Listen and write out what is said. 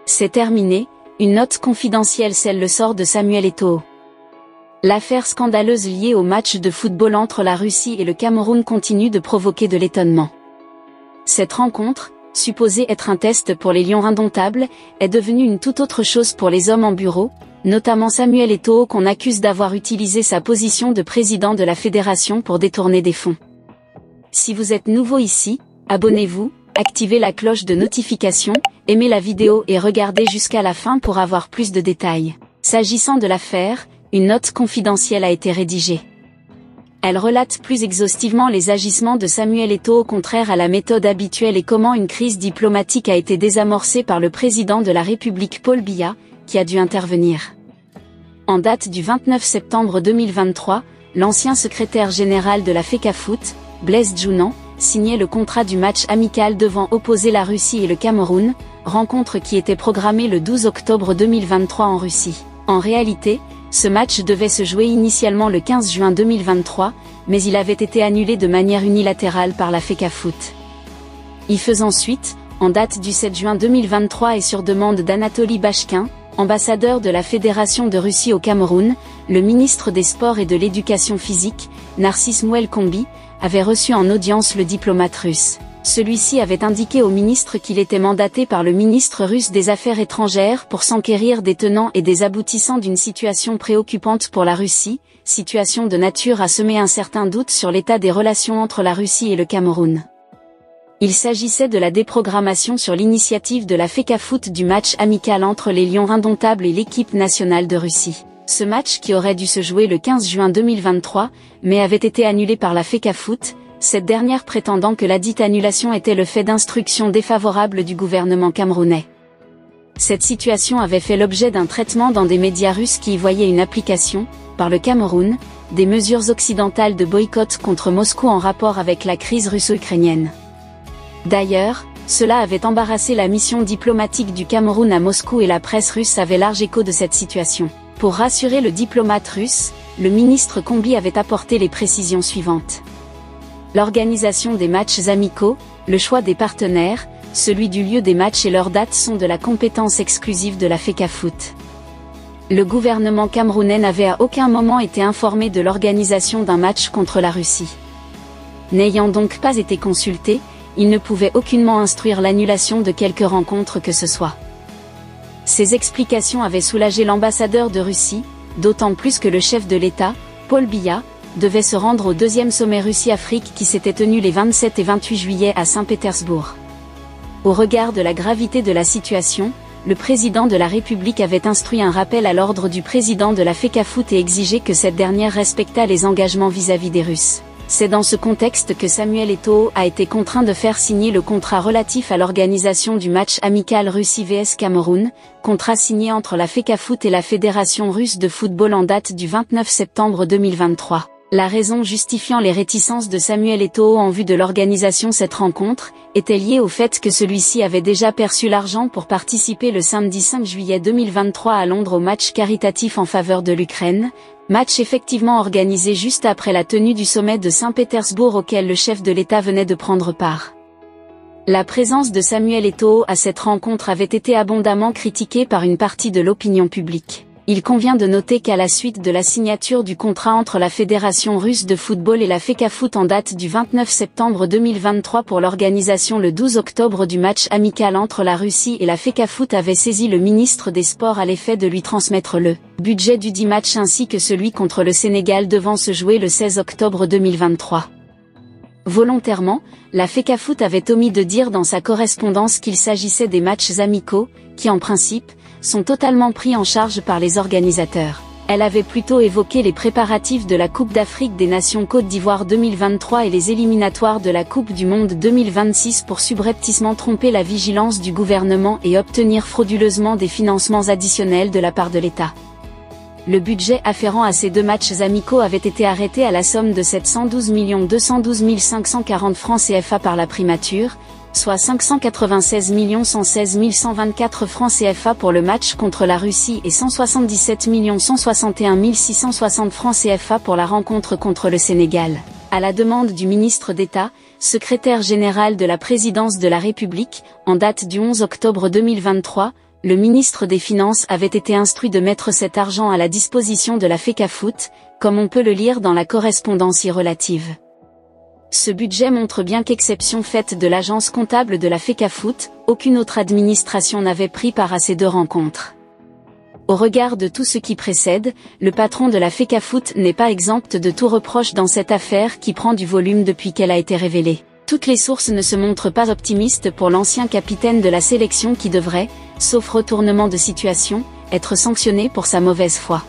C'est terminé, une note confidentielle scelle le sort de Samuel Eto'o. L'affaire scandaleuse liée au match de football entre la Russie et le Cameroun continue de provoquer de l'étonnement. Cette rencontre, supposée être un test pour les Lions indomptables, est devenue une toute autre chose pour les hommes en bureau, notamment Samuel Eto'o qu'on accuse d'avoir utilisé sa position de président de la fédération pour détourner des fonds. Si vous êtes nouveau ici, abonnez-vous, activez la cloche de notification, aimez la vidéo et regardez jusqu'à la fin pour avoir plus de détails. S'agissant de l'affaire, une note confidentielle a été rédigée. Elle relate plus exhaustivement les agissements de Samuel Eto'o contraire à la méthode habituelle et comment une crise diplomatique a été désamorcée par le président de la République Paul Biya, qui a dû intervenir. En date du 29 septembre 2023, l'ancien secrétaire général de la FECAFOOT, Blaise Djounan, signait le contrat du match amical devant opposer la Russie et le Cameroun, rencontre qui était programmée le 12 octobre 2023 en Russie. En réalité, ce match devait se jouer initialement le 15 juin 2023, mais il avait été annulé de manière unilatérale par la FECAFOOT. Y faisant suite, en date du 7 juin 2023 et sur demande d'Anatoly Bachkin, ambassadeur de la Fédération de Russie au Cameroun, le ministre des Sports et de l'Éducation physique, Narcisse Mouel-Kombi, avait reçu en audience le diplomate russe. Celui-ci avait indiqué au ministre qu'il était mandaté par le ministre russe des Affaires étrangères pour s'enquérir des tenants et des aboutissants d'une situation préoccupante pour la Russie, situation de nature à semer un certain doute sur l'état des relations entre la Russie et le Cameroun. Il s'agissait de la déprogrammation sur l'initiative de la FECAFOOT du match amical entre les Lions indomptables et l'équipe nationale de Russie. Ce match qui aurait dû se jouer le 15 juin 2023, mais avait été annulé par la FECAFOOT, cette dernière prétendant que la dite annulation était le fait d'instructions défavorables du gouvernement camerounais. Cette situation avait fait l'objet d'un traitement dans des médias russes qui y voyaient une application, par le Cameroun, des mesures occidentales de boycott contre Moscou en rapport avec la crise russo-ukrainienne. D'ailleurs, cela avait embarrassé la mission diplomatique du Cameroun à Moscou et la presse russe avait large écho de cette situation. Pour rassurer le diplomate russe, le ministre Kombi avait apporté les précisions suivantes. L'organisation des matchs amicaux, le choix des partenaires, celui du lieu des matchs et leur date sont de la compétence exclusive de la FECAFOOT. Le gouvernement camerounais n'avait à aucun moment été informé de l'organisation d'un match contre la Russie. N'ayant donc pas été consulté, il ne pouvait aucunement instruire l'annulation de quelque rencontre que ce soit. Ces explications avaient soulagé l'ambassadeur de Russie, d'autant plus que le chef de l'État, Paul Biya, devait se rendre au deuxième sommet Russie-Afrique qui s'était tenu les 27 et 28 juillet à Saint-Pétersbourg. Au regard de la gravité de la situation, le président de la République avait instruit un rappel à l'ordre du président de la FECAFOOT et exigé que cette dernière respectât les engagements vis-à-vis des Russes. C'est dans ce contexte que Samuel Eto'o a été contraint de faire signer le contrat relatif à l'organisation du match amical Russie vs Cameroun, contrat signé entre la FECAFOOT et la Fédération russe de football en date du 29 septembre 2023. La raison justifiant les réticences de Samuel Eto'o en vue de l'organisation de cette rencontre, était liée au fait que celui-ci avait déjà perçu l'argent pour participer le samedi 5 juillet 2023 à Londres au match caritatif en faveur de l'Ukraine, match effectivement organisé juste après la tenue du sommet de Saint-Pétersbourg auquel le chef de l'État venait de prendre part. La présence de Samuel Eto'o à cette rencontre avait été abondamment critiquée par une partie de l'opinion publique. Il convient de noter qu'à la suite de la signature du contrat entre la Fédération russe de football et la FECAFOOT en date du 29 septembre 2023 pour l'organisation le 12 octobre du match amical entre la Russie et la FECAFOOT avait saisi le ministre des Sports à l'effet de lui transmettre le budget du dit match ainsi que celui contre le Sénégal devant se jouer le 16 octobre 2023. Volontairement, la FECAFOOT avait omis de dire dans sa correspondance qu'il s'agissait des matchs amicaux, qui en principe, sont totalement pris en charge par les organisateurs. Elle avait plutôt évoqué les préparatifs de la Coupe d'Afrique des Nations Côte d'Ivoire 2023 et les éliminatoires de la Coupe du Monde 2026 pour subrepticement tromper la vigilance du gouvernement et obtenir frauduleusement des financements additionnels de la part de l'État. Le budget afférent à ces deux matchs amicaux avait été arrêté à la somme de 712 212 540 francs CFA par la primature, soit 596 116 124 francs CFA pour le match contre la Russie et 177 161 660 francs CFA pour la rencontre contre le Sénégal. À la demande du ministre d'État, secrétaire général de la présidence de la République, en date du 11 octobre 2023, le ministre des Finances avait été instruit de mettre cet argent à la disposition de la FECAFOOT, comme on peut le lire dans la correspondance y relative. Ce budget montre bien qu'exception faite de l'agence comptable de la FECAFOOT, aucune autre administration n'avait pris part à ces deux rencontres. Au regard de tout ce qui précède, le patron de la FECAFOOT n'est pas exempt de tout reproche dans cette affaire qui prend du volume depuis qu'elle a été révélée. Toutes les sources ne se montrent pas optimistes pour l'ancien capitaine de la sélection qui devrait, sauf retournement de situation, être sanctionné pour sa mauvaise foi.